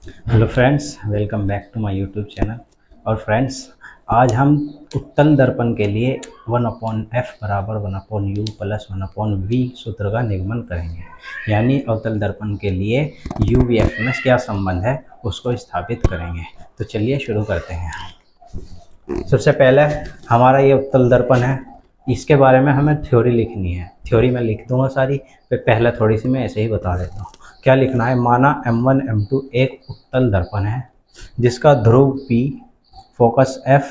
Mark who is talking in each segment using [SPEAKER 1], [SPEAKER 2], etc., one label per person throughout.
[SPEAKER 1] Hello friends, welcome back to my YouTube channel. और friends, आज हम उत्तल दर्पण के लिए 1/f बराबर 1/u प्लस 1/v सूत्र का निगमन करेंगे। यानी अवतल दर्पण के लिए यू वी एफ में क्या संबंध है उसको स्थापित करेंगे। तो चलिए शुरू करते हैं। सबसे पहले हमारा ये उत्तल दर्पण है, इसके बारे में हमें थ्योरी लिखनी है। थ्योरी मैं लिख दूंगा सारी, फिर पहले थोड़ी सी मैं ऐसे ही बता देता हूँ। क्या लिखना है? माना M1 M2 एक उत्तल दर्पण है जिसका ध्रुव P, फोकस F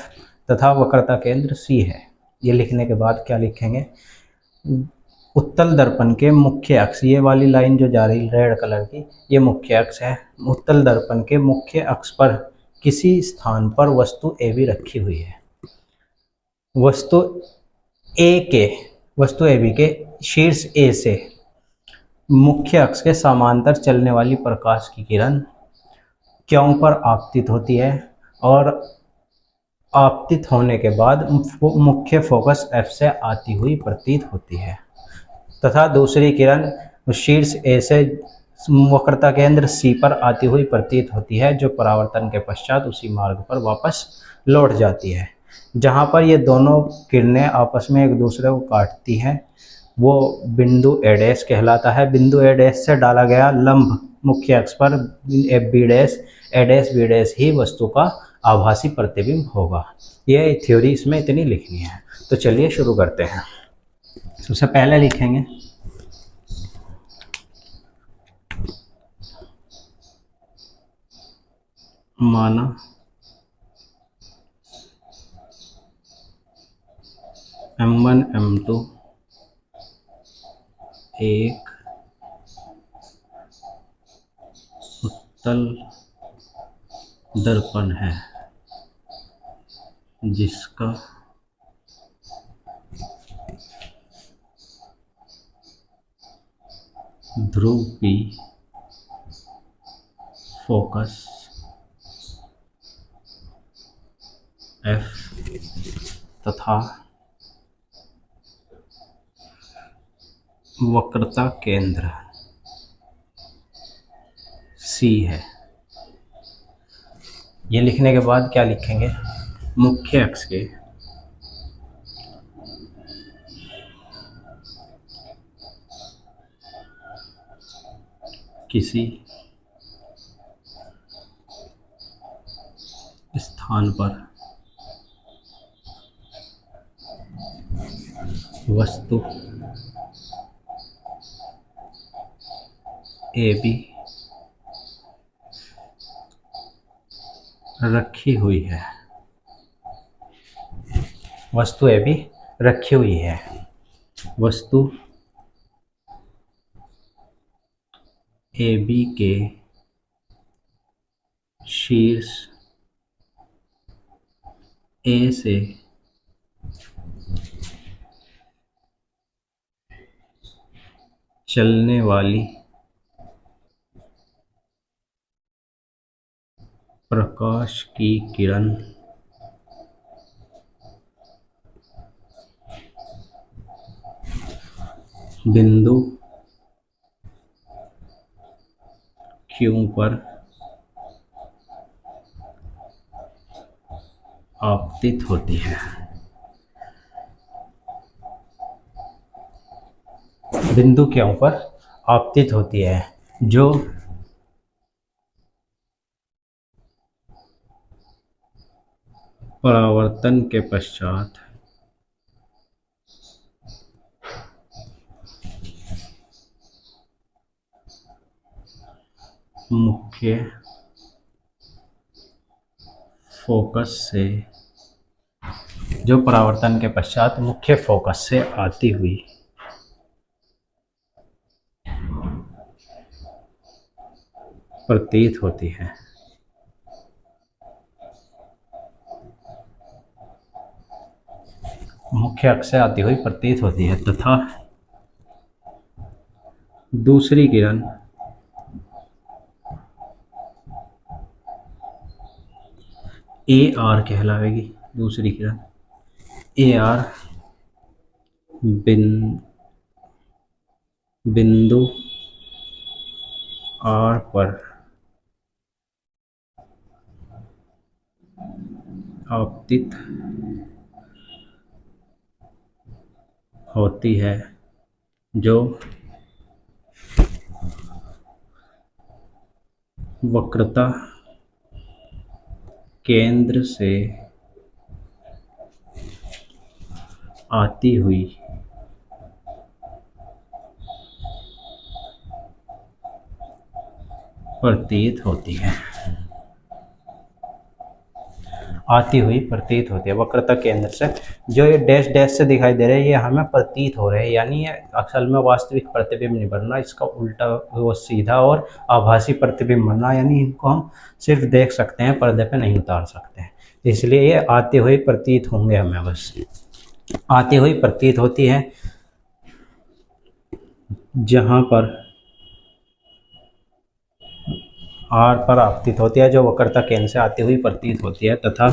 [SPEAKER 1] तथा वक्रता केंद्र C है। ये लिखने के बाद क्या लिखेंगे? उत्तल दर्पण के मुख्य अक्ष, ये वाली लाइन जो जा रही रेड कलर की, ये मुख्य अक्ष है। उत्तल दर्पण के मुख्य अक्ष पर किसी स्थान पर वस्तु ए बी रखी हुई है। वस्तु ए बी के शीर्ष ए से मुख्य अक्ष के समांतर चलने वाली प्रकाश की किरण क्यों पर आपतित होती है और आपतित होने के बाद मुख्य फोकस एफ से आती हुई प्रतीत होती है, तथा दूसरी किरण शीर्ष ए से वक्रता केंद्र सी पर आती हुई प्रतीत होती है, जो परावर्तन के पश्चात उसी मार्ग पर वापस लौट जाती है। जहाँ पर ये दोनों किरणें आपस में एक दूसरे को काटती हैं वो बिंदु ए डैश कहलाता है। बिंदु ए डैश से डाला गया लंब मुख्य अक्ष पर एफ बी डैश ए डैश बी डैश ही वस्तु का आभासी प्रतिबिंब होगा। ये थ्योरी इसमें इतनी लिखनी है। तो चलिए शुरू करते हैं। सबसे पहले लिखेंगे माना M1 M2 एक उत्तल दर्पण है जिसका ध्रुव P, फोकस F तथा वक्रता केंद्र C है। ये लिखने के बाद क्या लिखेंगे? मुख्य अक्ष के किसी स्थान पर वस्तु ए बी रखी हुई है। वस्तु ए बी रखी हुई है। वस्तु ए बी के शीर्ष ए से चलने वाली प्रकाश की किरण बिंदु Q पर आपतित होती है। बिंदु Q पर आपतित होती है, जो परावर्तन के पश्चात मुख्य फोकस से मुख्य फोकस से आती हुई प्रतीत होती है। मुख्य अक्ष से आती हुई प्रतीत होती है तथा दूसरी किरण ए आर कहलाएगी। दूसरी किरण ए आर बिंदु आर पर आपतित होती है जो वक्रता केंद्र से आती हुई प्रतीत होती है। आती हुई प्रतीत होती है वक्रता केंद्र से, जो ये डैश डैश से दिखाई दे रहे हैं ये हमें प्रतीत हो रहे हैं, यानी ये असल में वास्तविक प्रतिबिंब नहीं बनना, इसका उल्टा वो सीधा और आभासी प्रतिबिंब बनना, यानी इनको हम सिर्फ देख सकते हैं, पर्दे पे नहीं उतार सकते हैं, इसलिए ये आती हुई प्रतीत होंगे हमें, बस आती हुई प्रतीत होती है जहाँ पर आर पर आपतित होती है, जो वक्रता केंद्र से आती हुई प्रतीत होती है, तथा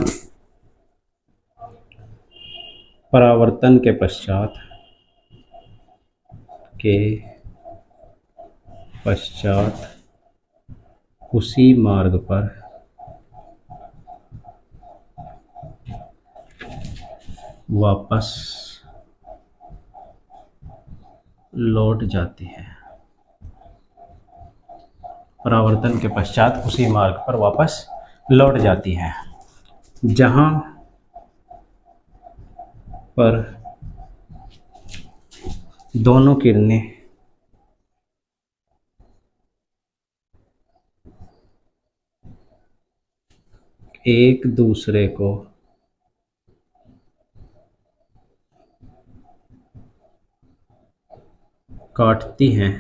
[SPEAKER 1] परावर्तन के पश्चात उसी मार्ग पर वापस लौट जाती है। परावर्तन के पश्चात उसी मार्ग पर वापस लौट जाती है, जहां पर दोनों किरणें एक दूसरे को काटती हैं,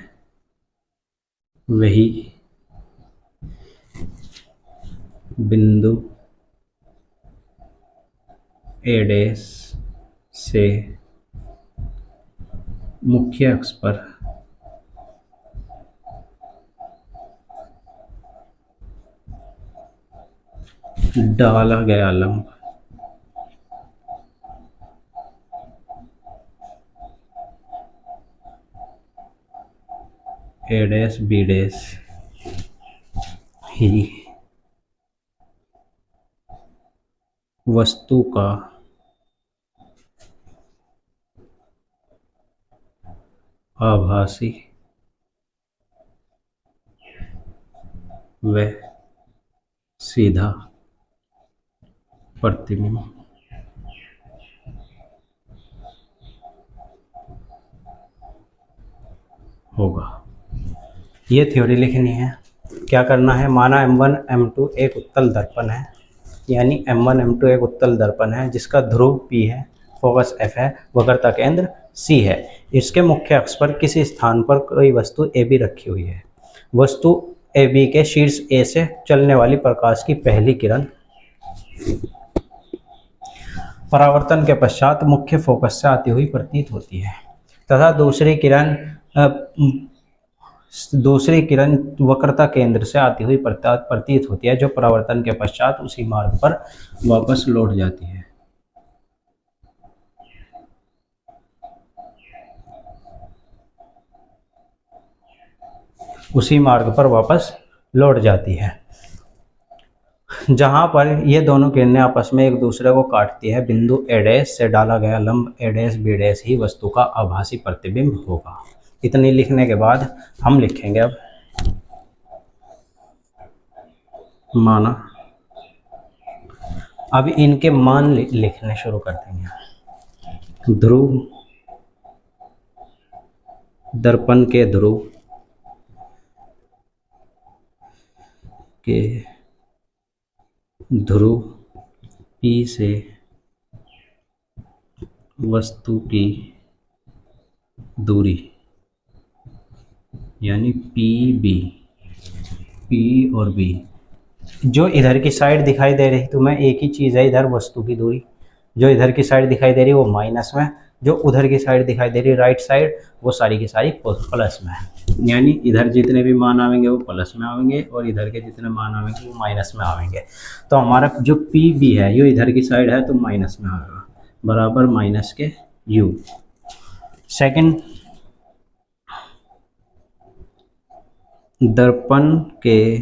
[SPEAKER 1] वही बिंदु ए डैश से मुख्य अक्ष पर डाला गया लंब ए डैश बी डैश ही वस्तु का आभासी व सीधा प्रतिबिंब होगा। ये थ्योरी लिखनी है। क्या करना है, माना M1 M2 एक उत्तल दर्पण है, यानी M1 M2 एक उत्तल दर्पण है जिसका ध्रुव P है, फोकस F है, वक्रता केंद्र C है। इसके मुख्य अक्ष पर किसी स्थान पर कोई वस्तु AB रखी हुई है। वस्तु AB के शीर्ष A से चलने वाली प्रकाश की पहली किरण परावर्तन के पश्चात मुख्य फोकस से आती हुई प्रतीत होती है, तथा दूसरी किरण वक्रता केंद्र से आती हुई प्रतीत होती है, जो परावर्तन के पश्चात उसी मार्ग पर वापस लौट जाती है। उसी मार्ग पर वापस लौट जाती है जहां पर ये दोनों किरणें आपस में एक दूसरे को काटती है। बिंदु ए डैश से डाला गया लंब ए डैश बी डैश ही वस्तु का आभासी प्रतिबिंब होगा। इतनी लिखने के बाद हम लिखेंगे अब माना। अब इनके मान लिखने शुरू कर देंगे। ध्रुव दर्पण के ध्रुव के ध्रुव P से वस्तु की दूरी यानी PB, P और B, जो इधर की साइड दिखाई दे रही तुम्हें एक ही चीज़ है, इधर वस्तु की दूरी, जो इधर की साइड दिखाई दे रही वो माइनस में, जो उधर की साइड दिखाई दे रही राइट साइड वो सारी की सारी प्लस में है। यानी इधर जितने भी मान आवेंगे वो प्लस में आवेंगे और इधर के जितने मान आवेंगे वो माइनस में आवेंगे। तो हमारा जो PB है ये इधर की साइड है तो माइनस में आएगा, बराबर माइनस के U। सेकंड, दर्पण के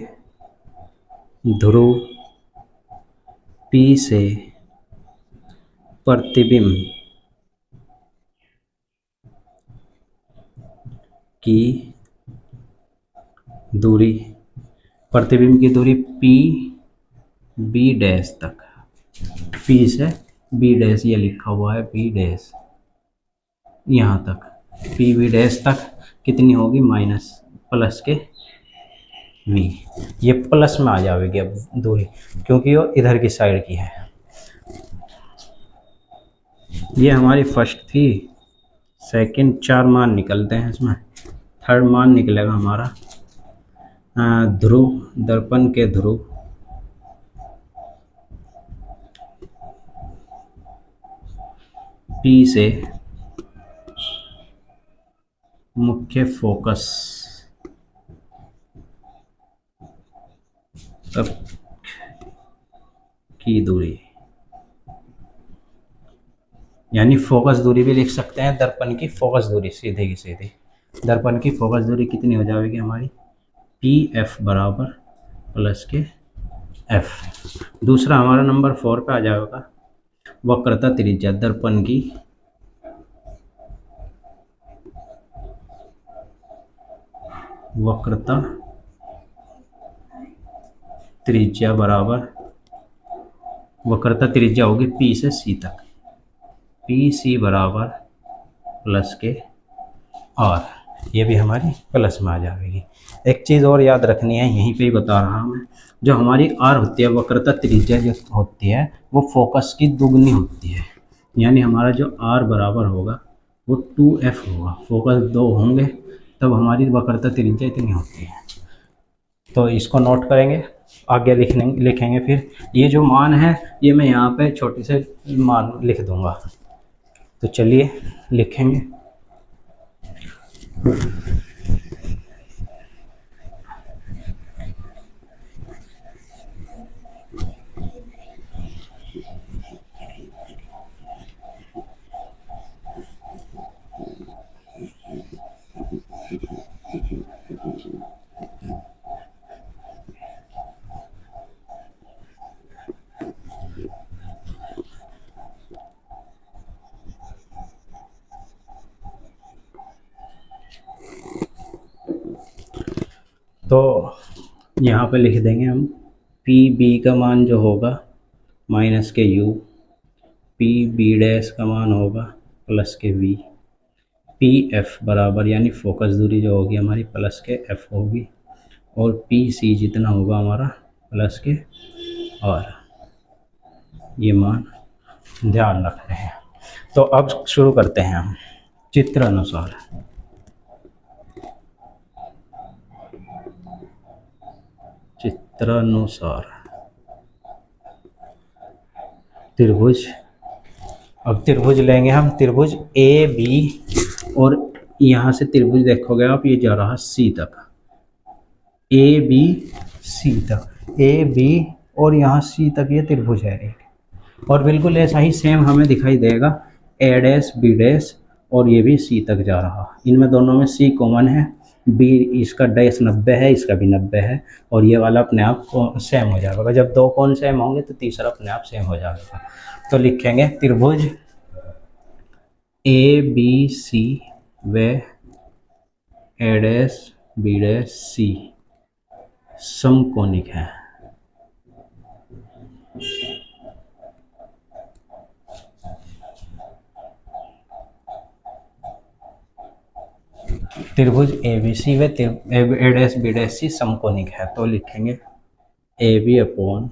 [SPEAKER 1] ध्रुव P से प्रतिबिंब की दूरी, प्रतिबिंब की दूरी पी बी डैश तक, पी से बी डैश ये लिखा हुआ है, बी डैश यहाँ तक, पी बी डैश तक कितनी होगी, माइनस प्लस के वी, ये प्लस में आ जाएगी अब दूरी, क्योंकि वो इधर की साइड की है। ये हमारी फर्स्ट थी, सेकंड 4 मान निकलते हैं इसमें, थर्ड मान निकलेगा हमारा ध्रुव, दर्पण के ध्रुव पी से मुख्य फोकस तक की दूरी, यानी फोकस दूरी भी लिख सकते हैं, दर्पण की फोकस दूरी, सीधे की सीधी दर्पण की फोकस दूरी कितनी हो जाएगी हमारी, पी एफ बराबर प्लस के एफ। दूसरा हमारा नंबर 4 पे आ जाएगा वक्रता त्रिज्या, दर्पण की वक्रता त्रिज्या बराबर, वक्रता त्रिज्या होगी पी से सी तक, पी सी बराबर प्लस के आर, ये भी हमारी प्लस में आ जाएगी। एक चीज़ और याद रखनी है, यहीं पे ही बता रहा हूँ मैं, जो हमारी आर होती है वक्रता त्रिज्या जो होती है वो फोकस की दुगनी होती है, यानी हमारा जो आर बराबर होगा वो 2f होगा, फोकस 2 होंगे तब हमारी वक्रता त्रिज्या इतनी होती है। तो इसको नोट करेंगे, आगे लिखेंगे फिर। ये जो मान है ये मैं यहाँ पे छोटे से मान लिख दूंगा, तो चलिए लिखेंगे। तो यहाँ पे लिख देंगे हम पी बी का मान जो होगा माइनस के यू, पी बी डैश का मान होगा प्लस के वी, पी एफ बराबर यानी फोकस दूरी जो होगी हमारी प्लस के एफ होगी, और पी सी जितना होगा हमारा प्लस के आर, ये मान ध्यान रखते हैं। तो अब शुरू करते हैं हम चित्र अनुसार। चित्रानुसार त्रिभुज, अब त्रिभुज लेंगे हम, त्रिभुज ए बी, और यहाँ से त्रिभुज देखोगे आप ये जा रहा सी तक, ए बी सी तक, ए बी और यहाँ सी तक ये त्रिभुज है एक, और बिल्कुल ऐसा ही सेम हमें दिखाई देगा ए डैश बी डैश, और ये भी सी तक जा रहा, इनमें दोनों में सी कॉमन है, बी इसका डैश 90 है, इसका भी 90 है, और ये वाला अपने आप सेम हो जाएगा। जब दो कोण सेम होंगे तो तीसरा अपने आप सेम हो जाएगा। तो लिखेंगे त्रिभुज ए बी सी व A dash B dash C समकोणिक है। त्रिभुज ए बी सी व A dash B dash C समकोणिक है। तो लिखेंगे A B upon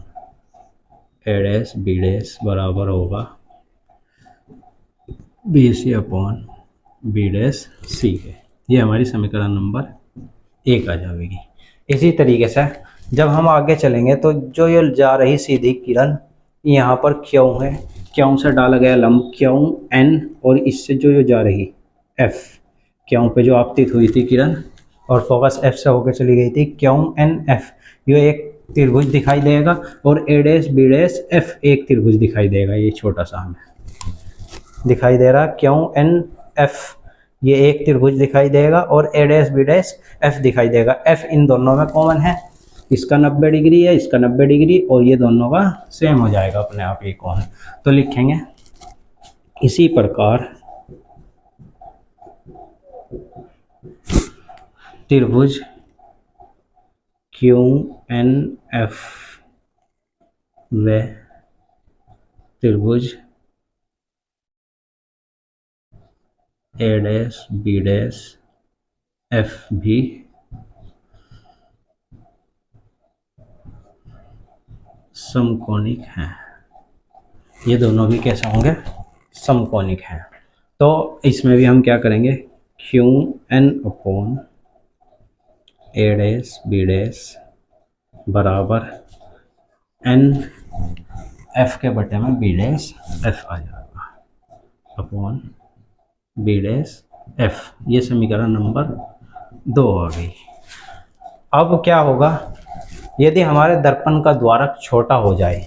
[SPEAKER 1] A dash B dash बराबर होगा B C upon B dash C के। ये हमारी समीकरण नंबर 1 आ जाएगी। इसी तरीके से जब हम आगे चलेंगे तो जो ये जा रही सीधी किरण यहाँ पर क्यों है, क्यों से डाला गया लंब क्यों एन, और इससे जो ये जा रही एफ, क्यों पे जो आपतित हुई थी किरण और फोकस एफ से होकर चली गई थी, क्यों एन एफ, ये एक त्रिभुज दिखाई देगा, और ए डैश बी डैश एफ एक त्रिभुज दिखाई देगा। ये छोटा सा हमें दिखाई दे रहा क्यों एन एफ, ये एक त्रिभुज दिखाई देगा, और ए डैश बी डैश एफ दिखाई देगा। एफ इन दोनों में कॉमन है, इसका 90 डिग्री है, इसका 90 डिग्री, और ये दोनों का सेम हो जाएगा अपने आप ये कोण। तो लिखेंगे इसी प्रकार त्रिभुज QNF व त्रिभुज A'B'F भी समकोणिक हैं। ये दोनों भी कैसे होंगे? समकोणिक हैं। तो इसमें भी हम क्या करेंगे? QN/A'/B' बराबर NF के बटे में B'/F आ जाएगा अपॉन B'/F। ये समीकरण नंबर 2 आ गई। अब क्या होगा? यदि हमारे दर्पण का द्वारक छोटा हो जाए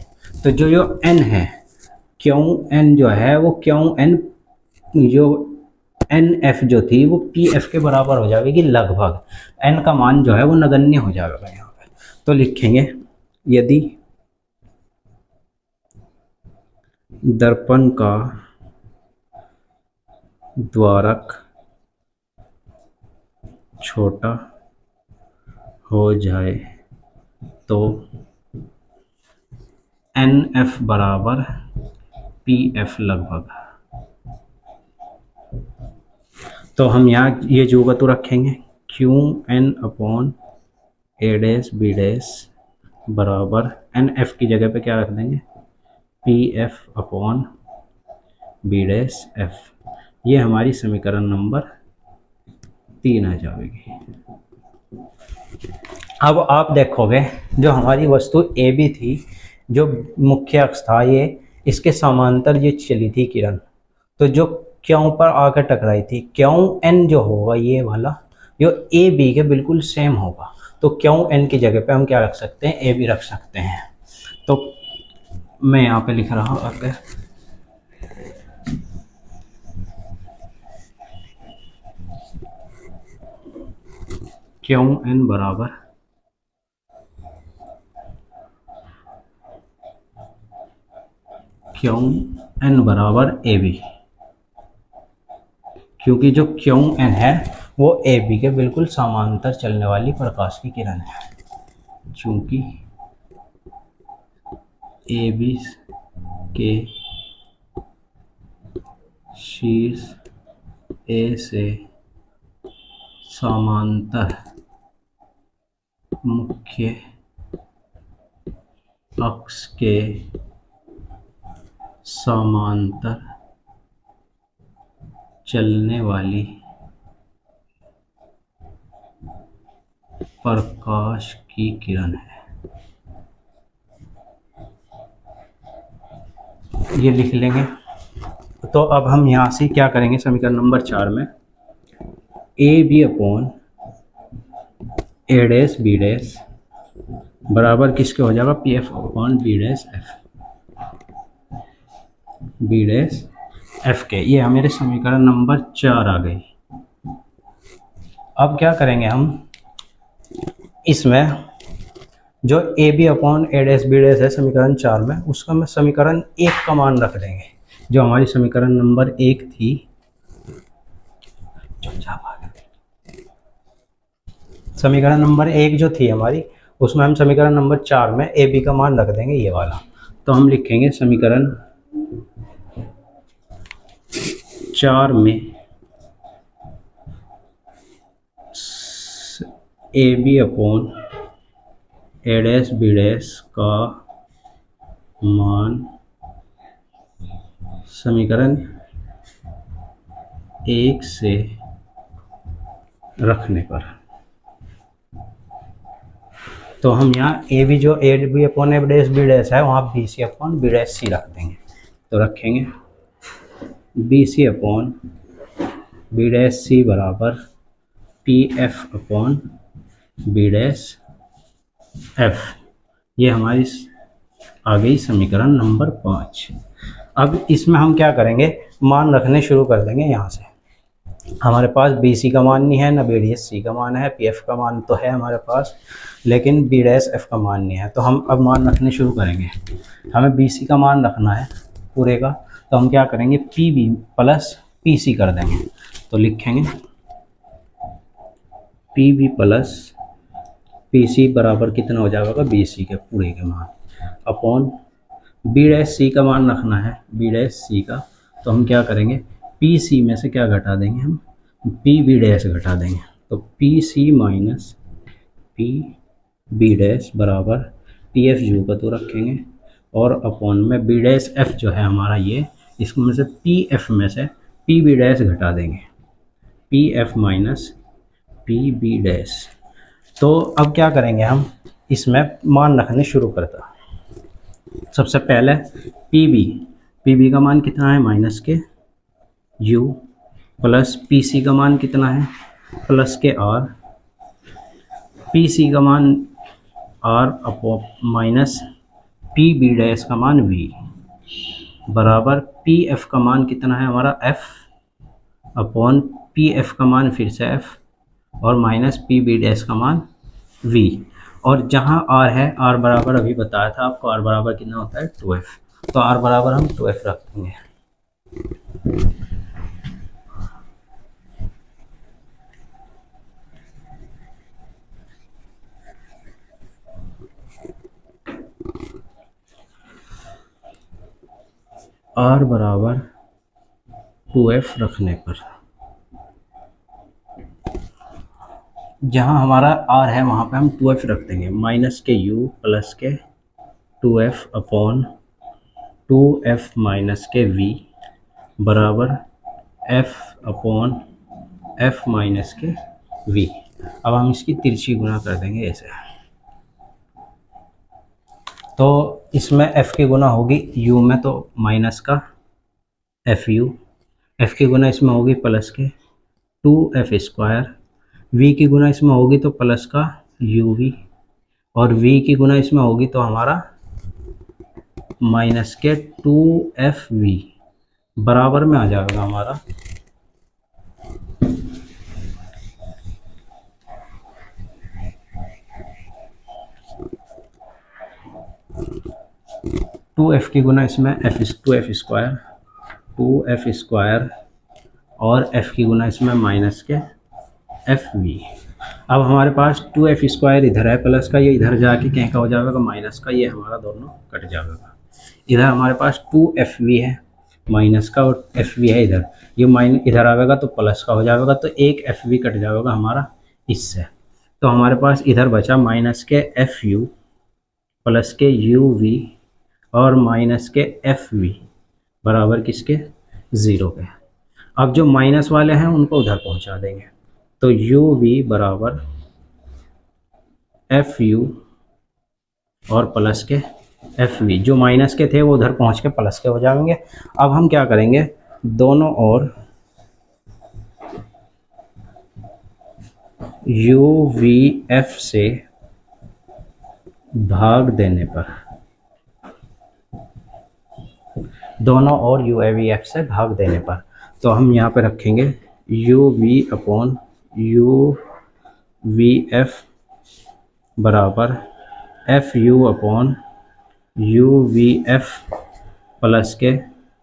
[SPEAKER 1] तो जो n है, QN जो है वो QN जो NF जो थी वो PF के बराबर हो जाएगी लगभग। n का मान जो है वो नगण्य हो जाएगा यहाँ पे। तो लिखेंगे यदि दर्पण का द्वारक छोटा हो जाए तो NF बराबर PF लगभग। तो हम यहाँ ये जो तो रखेंगे QN/A'/B' बराबर NF की जगह पे क्या रख देंगे? PF/B'/F। ये हमारी समीकरण नंबर 3 आ जाएगी। अब आप देखोगे जो हमारी वस्तु AB थी, जो मुख्य अक्ष था ये, इसके समांतर ये चली थी किरण, तो जो क्यों पर आकर टकराई थी, क्यों N जो होगा ये वाला जो AB के बिल्कुल सेम होगा। तो क्यों N की जगह पे हम क्या रख सकते हैं? AB रख सकते हैं। तो मैं यहाँ पे लिख रहा हूँ आगे क्यों N बराबर AB, क्योंकि जो क्यों N है वो AB के बिल्कुल समांतर चलने वाली प्रकाश की किरण है। चूंकि AB के शीर्ष A से समांतर मुख्य अक्ष के समांतर चलने वाली प्रकाश की किरण है। ये लिख लेंगे। तो अब हम यहाँ से क्या करेंगे? समीकरण नंबर 4 में AB/A'/B' बराबर किसके हो जाएगा? PF/B'/F के। ये हमारे समीकरण नंबर 4 आ गई। अब क्या करेंगे हम? इसमें जो AB/A'/B' है समीकरण 4 में, उसका मैं समीकरण 1 का मान रख देंगे। जो हमारी समीकरण नंबर 1 थी, समीकरण नंबर 1 जो थी हमारी, उसमें हम समीकरण नंबर 4 में AB का मान रख देंगे ये वाला। तो हम लिखेंगे समीकरण 4 में AB/A'/B' का मान समीकरण 1 से रखने पर, तो हम यहाँ AB जो AB/A'/B' है वहाँ BC/B'/C रख देंगे। तो रखेंगे BC/B'/C बराबर PF/B'/F। ये हमारी आ गई समीकरण नंबर 5। अब इसमें हम क्या करेंगे? मान रखने शुरू कर देंगे। यहाँ से हमारे पास BC का मान नहीं है, ना B'/C का मान है। PF का मान तो है हमारे पास, लेकिन B'/F का मान नहीं है। तो हम अब मान रखने शुरू करेंगे। हमें BC का मान रखना है पूरे का, तो हम क्या करेंगे, P B plus P C कर देंगे। तो लिखेंगे P B plus P C बराबर कितना हो जाएगा, बी सी के पूरे के मान अपॉन बी डैश सी का मान रखना है, बी डैश सी का। तो हम क्या करेंगे, पी सी में से क्या घटा देंगे, हम पी बी डैश घटा देंगे। तो P C minus P B dash बराबर पी एफ यू का तो रखेंगे और अपॉन में बी डैश एफ जो है हमारा ये, इसमें से पी एफ में से पी बी डैश घटा देंगे, P F minus P B dash. तो अब क्या करेंगे, हम इसमें मान रखने शुरू करता। सबसे पहले पी बी का मान कितना है, माइनस के यू प्लस पी सी का मान कितना है, प्लस के आर, पी सी का मान R upon minus P B dash का मान वी बराबर पी एफ का मान कितना है हमारा एफ अपॉन पी एफ का मान फिर से एफ और माइनस पी बी डैश का मान वी। और जहाँ आर है, आर बराबर अभी बताया था आपको, आर बराबर कितना होता है 2f। तो आर बराबर हम 2f रखेंगे। आर बराबर 2f रखने पर जहाँ हमारा आर है वहाँ पे हम 2f रख देंगे, माइनस के u प्लस के 2f अपॉन 2f माइनस के v बराबर f अपॉन f माइनस के v। अब हम इसकी तिरछी गुना कर देंगे ऐसे। तो इसमें f की गुना होगी u में तो माइनस का एफ यू, f की गुना इसमें होगी प्लस के 2f स्क्वायर, v की गुना इसमें होगी तो प्लस का यू वी और v की गुना इसमें होगी तो हमारा माइनस के 2f v बराबर में आ जाएगा हमारा 2f की गुना इसमें टू एफ स्क्वायर और f की गुना इसमें माइनस के एफ वी। अब हमारे पास 2f स्क्वायर इधर है प्लस का, ये इधर जाके कहीं का हो जाएगा माइनस का, ये हमारा दोनों कट जाएगा। इधर हमारे पास 2fv है माइनस का और fv है इधर, ये माइनस इधर आएगा तो प्लस का हो जाएगा, तो एक fv कट जाएगा हमारा इससे। तो हमारे पास इधर बचा माइनस के fu प्लस के uv और माइनस के fv बराबर किसके 0 के। अब जो माइनस वाले हैं उनको उधर पहुंचा देंगे, तो uv बराबर fu और प्लस के fv, जो माइनस के थे वो उधर पहुंच के प्लस के हो जाएंगे। अब हम क्या करेंगे, दोनों ओर uvf से भाग देने पर, दोनों ओर uvf से भाग देने पर, तो हम यहाँ पे रखेंगे uv अपॉन uvf बराबर fu अपॉन uvf प्लस के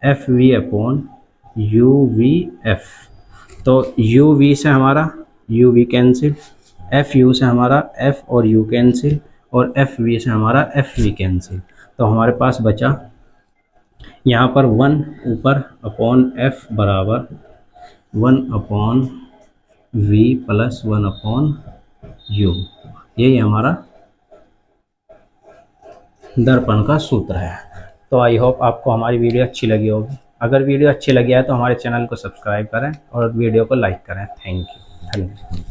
[SPEAKER 1] fv अपॉन uvf। तो uv से हमारा uv कैंसिल, fu से हमारा f और u कैंसिल और fv से हमारा fv कैंसिल। तो हमारे पास बचा यहाँ पर 1 ऊपर अपॉन f बराबर 1 upon v plus 1 upon u। यही हमारा दर्पण का सूत्र है। तो आई होप आपको हमारी वीडियो अच्छी लगी होगी। अगर वीडियो अच्छी लगी है तो हमारे चैनल को सब्सक्राइब करें और वीडियो को लाइक करें। थैंक यू, धन्यवाद।